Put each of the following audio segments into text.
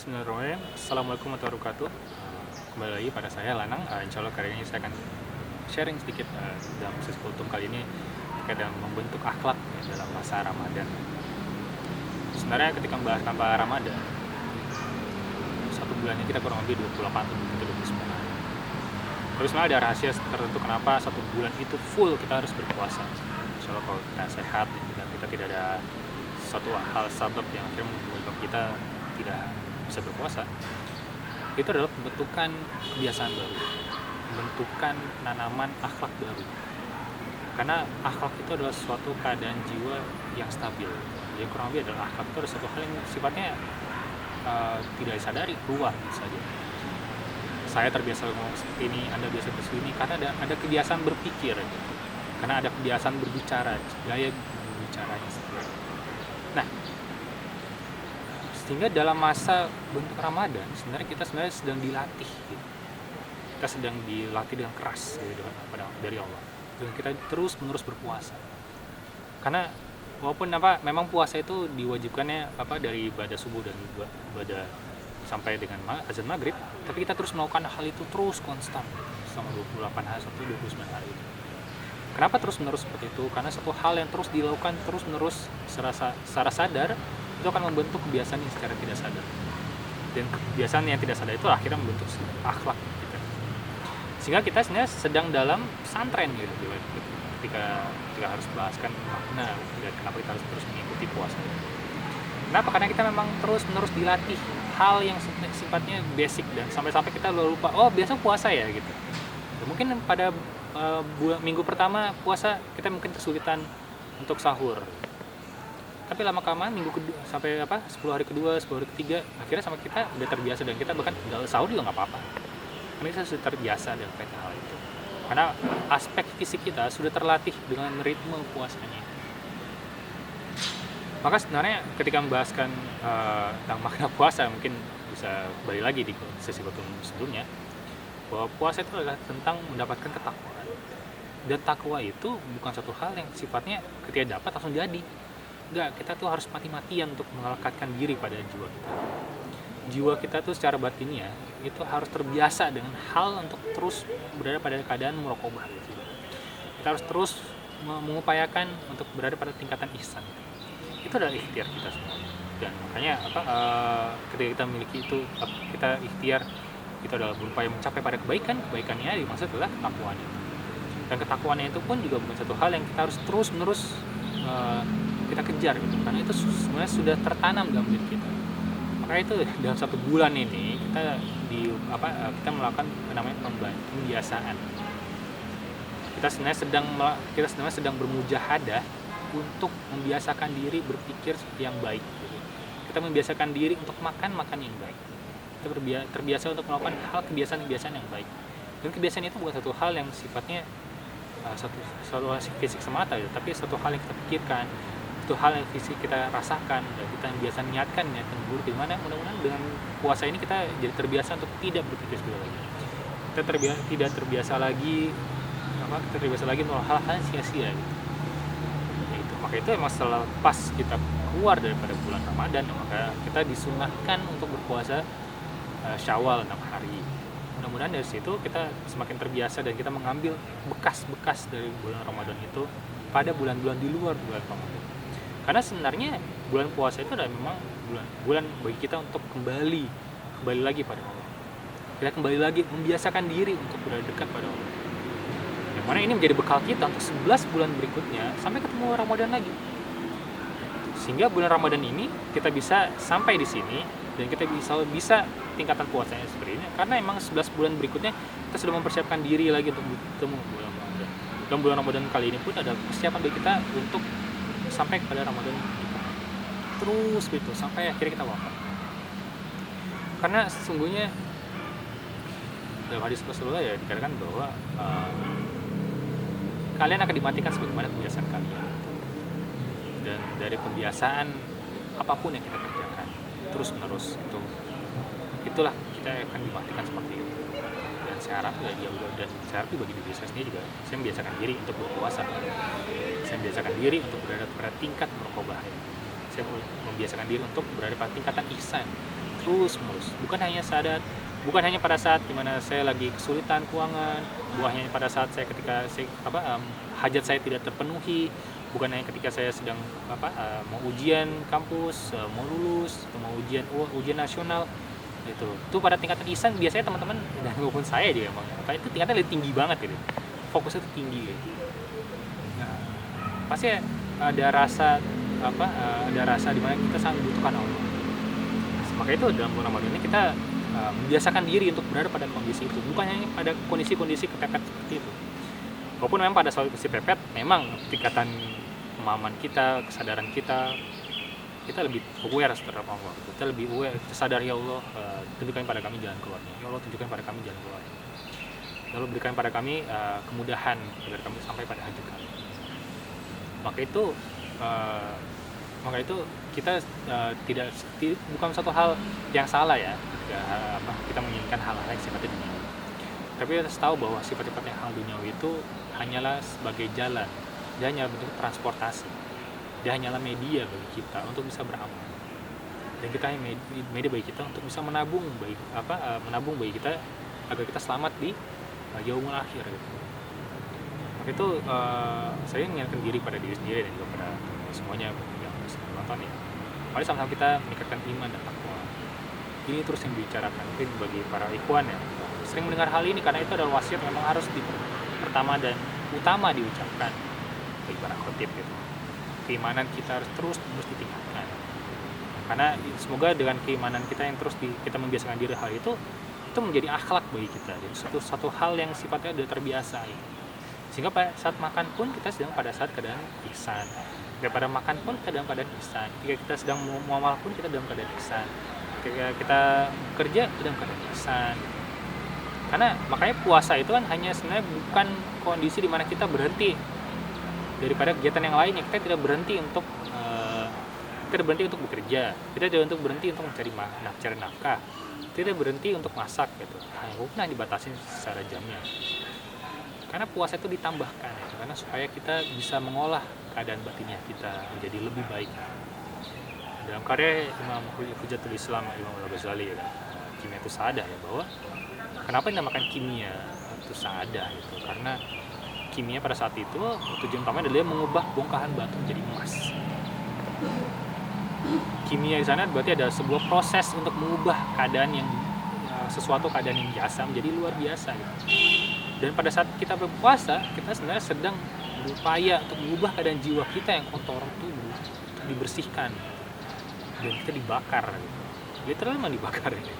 Bismillahirrahmanirrahim. Assalamualaikum warahmatullahi wabarakatuh. Kembali lagi pada saya Lanang. Insya Allah kali ini saya akan sharing sedikit dalam sesi kultum kali ini terkait dengan membentuk akhlak dalam masa Ramadan. Sebenarnya ketika membahas tanpa Ramadan, satu bulannya kita kurang lebih 28 atau 29 hari. Tapi sebenarnya ada rahasia tertentu kenapa satu bulan itu full kita harus berpuasa. Insya Allah kalau kita sehat dan kita tidak ada satu hal sebab yang akhirnya menyebabkan kita tidak bisa berpuasa, itu adalah pembentukan kebiasaan baru, pembentukan penanaman akhlak baru. Karena akhlak itu adalah suatu keadaan jiwa yang stabil. Jadi kurang lebih adalah akhlak itu adalah suatu hal yang sifatnya tidak disadari, keluar saja. Saya terbiasa ngomong seperti ini, Anda biasa seperti ini, karena ada kebiasaan berpikir, karena ada kebiasaan berbicara, gaya berbicaranya seperti itu. Nah, sehingga dalam masa bentuk Ramadan sebenarnya kita sedang dilatih gitu. Kita sedang dilatih dengan keras gitu, dari Allah, dan kita terus menerus berpuasa. Karena walaupun memang puasa itu diwajibkannya dari ibadah subuh dan ibadah sampai dengan azan maghrib, tapi kita terus melakukan hal itu terus konstan selama 28 hari sampai 29 hari itu. Kenapa terus menerus seperti itu? Karena satu hal yang terus dilakukan terus menerus secara sadar itu akan membentuk kebiasaan yang secara tidak sadar, dan kebiasaan yang tidak sadar itu akhirnya membentuk akhlak kita. Sehingga kita sebenarnya sedang dalam pesantren gitu ketika harus bahaskan makna dan kenapa kita harus terus mengikuti puasa. Kenapa? Karena kita memang terus menerus dilatih hal yang sifatnya basic, dan sampai-sampai kita lupa, oh besok puasa ya gitu. Dan mungkin pada minggu pertama puasa kita mungkin kesulitan untuk sahur, tapi lama-kelamaan minggu kedua sampai 10 hari kedua, 10 hari ketiga, akhirnya sama kita udah terbiasa, dan kita bahkan nggak sahur juga nggak apa-apa, karena kita sudah terbiasa dengan hal itu. Karena aspek fisik kita sudah terlatih dengan ritme puasanya. Maka sebenarnya ketika membahaskan tentang makna puasa, mungkin bisa balik lagi di sesi kultum sebelumnya, bahwa puasa itu adalah tentang mendapatkan ketakwaan. Dan takwa itu bukan satu hal yang sifatnya ketika dapat langsung jadi. Enggak, kita tuh harus mati-matian untuk melekatkan diri pada jiwa kita. Jiwa kita tuh secara batinnya itu harus terbiasa dengan hal untuk terus berada pada keadaan muraqabah. Kita harus terus mengupayakan untuk berada pada tingkatan ihsan. Itu adalah ikhtiar kita semua. Dan makanya ketika kita memiliki itu, kita ikhtiar, kita adalah berupaya mencapai pada kebaikannya dimaksud adalah ketakwaan itu. Dan ketakwaannya itu pun juga bukan satu hal yang kita harus terus-menerus kita kejar gitu, karena itu sebenarnya sudah tertanam dalam diri kita. Maka itu dalam satu bulan ini kita melakukan namanya pembiasaan. Kita sebenarnya sedang bermujahadah untuk membiasakan diri berpikir seperti yang baik gitu. Kita membiasakan diri untuk makan yang baik. Kita terbiasa untuk melakukan kebiasaan yang baik. Dan kebiasaan itu bukan satu hal yang sifatnya satu hal fisik semata ya, tapi satu hal yang kita pikirkan, itu hal yang fisik kita rasakan, dan kita biasa niatkan buruk. Dimana mudah-mudahan dengan puasa ini kita jadi terbiasa untuk tidak berpikir seperti lagi. Kita tidak terbiasa lagi untuk hal-hal sia-sia gitu. Maka itu emang selepas kita keluar daripada bulan Ramadan, maka kita disunahkan untuk berpuasa Syawal 6 hari. Mudah-mudahan dari situ kita semakin terbiasa, dan kita mengambil bekas-bekas dari bulan Ramadan itu pada bulan-bulan di luar bulan Ramadan. Karena sebenarnya bulan puasa itu adalah memang bulan bagi kita untuk kembali lagi pada Allah. Kita kembali lagi membiasakan diri untuk berada dekat pada Allah. Yang mana ini menjadi bekal kita untuk 11 bulan berikutnya sampai ketemu Ramadan lagi. Sehingga bulan Ramadan ini kita bisa sampai di sini, dan kita bisa tingkatan puasanya seperti ini karena emang 11 bulan berikutnya kita sudah mempersiapkan diri lagi untuk bertemu bulan Ramadan. Dan bulan Ramadan kali ini pun ada persiapan bagi kita untuk sampai kepada Ramadan terus gitu sampai akhirnya kita wafat. Karena sesungguhnya dalam hadis Rasulullah ya dikatakan bahwa kalian akan dimatikan sebagaimana kebiasaan kalian. Dan dari pembiasaan apapun yang kita kerjakan terus menerus itulah kita akan dimatikan seperti itu. Dan saya harap bagi diri saya sendiri juga, saya membiasakan diri untuk berpuasa, saya membiasakan diri untuk berada pada tingkat muraqabah, saya membiasakan diri untuk berada pada tingkatan ihsan, terus menerus, bukan hanya pada saat dimana saya lagi kesulitan keuangan, bukan hanya pada saat saya ketika saya hajat saya tidak terpenuhi, bukan hanya ketika saya sedang mau ujian kampus, mau lulus, atau mau ujian nasional. Itu pada tingkatan ihsan biasanya teman-teman dan maupun saya juga emang itu tingkatnya lebih tinggi banget gitu, fokusnya tuh tinggi gitu. Nah, pasti ada rasa dimana kita sangat membutuhkan Allah. Maka itu dalam bulan Ramadan ini kita membiasakan diri untuk berada pada kondisi itu, bukan hanya pada kondisi-kondisi kepepet seperti itu. Walaupun memang pada saat kondisi pepet memang tingkatan pemahaman kita, kesadaran kita lebih aware terhadap Allah. Kita lebih aware, kita sadar, ya Allah, tunjukkan pada kami jalan keluarnya. Ya Allah, tunjukkan pada kami jalan keluar. Ya Allah, berikan pada kami kemudahan agar kami sampai pada hajat kami. Maka itu kita bukan satu hal yang salah ya ketika kita menginginkan hal-hal yang sifatnya duniawi. Tapi kita harus tahu bahwa sifat-sifat yang hal duniawi itu hanyalah sebagai jalan, dia hanya bentuk transportasi, dia hanyalah media bagi kita untuk bisa beramal, dan kita hanya media bagi kita untuk bisa menabung bagi kita agar kita selamat di yaumul akhir gitu. Maka itu saya mengingatkan diri pada diri sendiri dan juga pada semuanya yang menonton ya, mari sama-sama kita meningkatkan iman dan takwa. Ini terus yang dibicarakan mungkin bagi para ikhwan ya, sering mendengar hal ini karena itu adalah wasiat memang harus pertama dan utama diucapkan bagi para khotib gitu. Keimanan kita harus terus ditingkatkan, karena semoga dengan keimanan kita yang terus kita membiasakan diri hal itu menjadi akhlak bagi kita, jadi satu hal yang sifatnya sudah terbiasa gitu. Sehingga pada saat makan pun kita sedang pada saat keadaan ihsan, daripada makan pun kita dalam keadaan ihsan, ketika kita sedang muamal pun kita dalam keadaan ihsan, ketika kita kerja kita dalam keadaan ihsan. Karena makanya puasa itu kan hanya sebenarnya bukan kondisi di mana kita berhenti daripada kegiatan yang lainnya. Kita tidak berhenti untuk bekerja, kita tidak berhenti untuk mencari nafkah, tidak berhenti untuk masak gitu. Hanya dibatasi secara jamnya. Karena puasa itu ditambahkan ya, karena supaya kita bisa mengolah keadaan batinnya kita menjadi lebih baik. Dalam karya Imam Hujatul Islam Imam Al-Ghazali ya, kimia itu saadah ya, bahwa kenapa dinamakan kimia itu saadah itu karena kimia pada saat itu tujuan utamanya adalah mengubah bongkahan batu menjadi emas. Kimia di sana berarti ada sebuah proses untuk mengubah sesuatu keadaan yang biasa menjadi luar biasa gitu. Dan pada saat kita berpuasa, kita sebenarnya sedang berupaya untuk mengubah keadaan jiwa kita yang kotor itu untuk dibersihkan dan kita dibakar gitu. Literal memang dibakar gitu.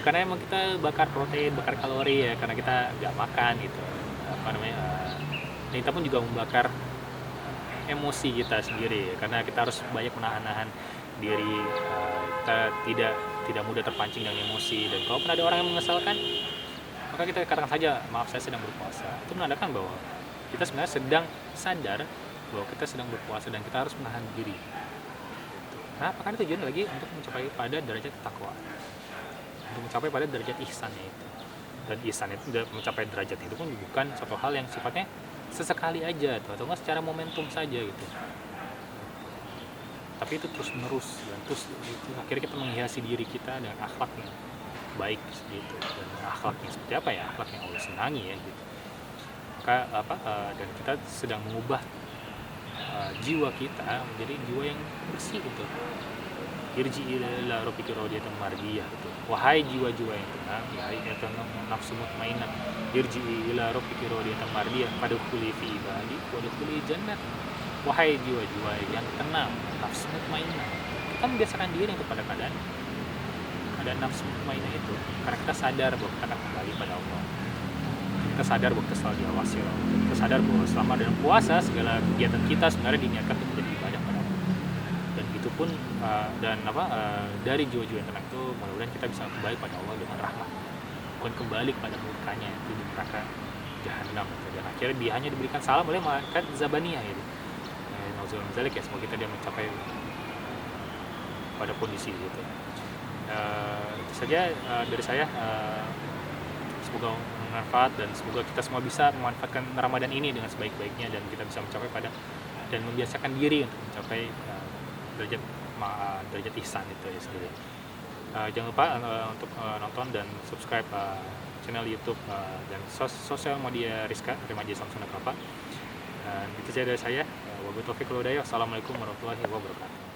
Karena emang kita bakar protein, bakar kalori ya, karena kita nggak makan gitu. Dan kita pun juga membakar emosi kita sendiri ya, karena kita harus banyak menahan diri, kita tidak mudah terpancing dengan emosi. Dan kalau pun ada orang yang mengesalkan, maka kita katakan saja, maaf saya sedang berpuasa. Itu menandakan bahwa kita sebenarnya sedang sadar bahwa kita sedang berpuasa dan kita harus menahan diri. Nah, apakah tujuan lagi untuk mencapai pada derajat takwa, untuk mencapai pada derajat ihsannya itu. Dan ihsan itu mencapai derajat itu pun bukan suatu hal yang sifatnya sesekali aja atau enggak secara momentum saja gitu. Tapi itu terus menerus dan terus itu akhirnya kita menghiasi diri kita dengan akhlak yang baik gitu, dan akhlaknya seperti apa ya, akhlak yang Allah senangi ya gitu. Dan kita sedang mengubah jiwa kita menjadi jiwa yang bersih gitu. Irji ila rabbika radiyatan mardiyah gitu. Wahai jiwa-jiwa yang tenang, wahai nafsu mutmainnah, irji ila rabbika radiyatan mardiyah, fadkhuli fi ibadi wadkhuli jannah. Wahai jiwa-jiwa yang tenang, nafsu mutmainnah. Kita membiasakan diri untuk pada keadaan nafsu mutmainnah itu karena kita sadar bahwa kita akan kembali pada Allah. Kita sadar bahwa kita selalu diawasi Allah. Kita sadar bahwa selama dalam puasa segala kegiatan kita sebenarnya diniatkan untuk menjadi ibadah pada Allah. Dan itu pun dari jiwa-jiwa yang tenang itu mudah-mudahan kita bisa kembali pada Allah dengan rahmat, bukan kembali pada murkanya itu di neraka jahanam. Dan akhirnya dia hanya diberikan salam oleh malaikat zabaniyah itu. Nauzubillah ya, semoga kita dia mencapai pada kondisi itu. Itu saja dari saya. Semoga bermanfaat dan semoga kita semua bisa memanfaatkan Ramadan ini dengan sebaik-baiknya dan kita bisa mencapai pada dan membiasakan diri untuk mencapai derajat ihsan itu ya sendiri. Jangan lupa untuk nonton dan subscribe channel YouTube dan sosial media Rizka Remaja Samsung Kapa. Dan itu saja dari saya. Wabillahi taufiq wal hidayah. Assalamualaikum warahmatullahi wabarakatuh.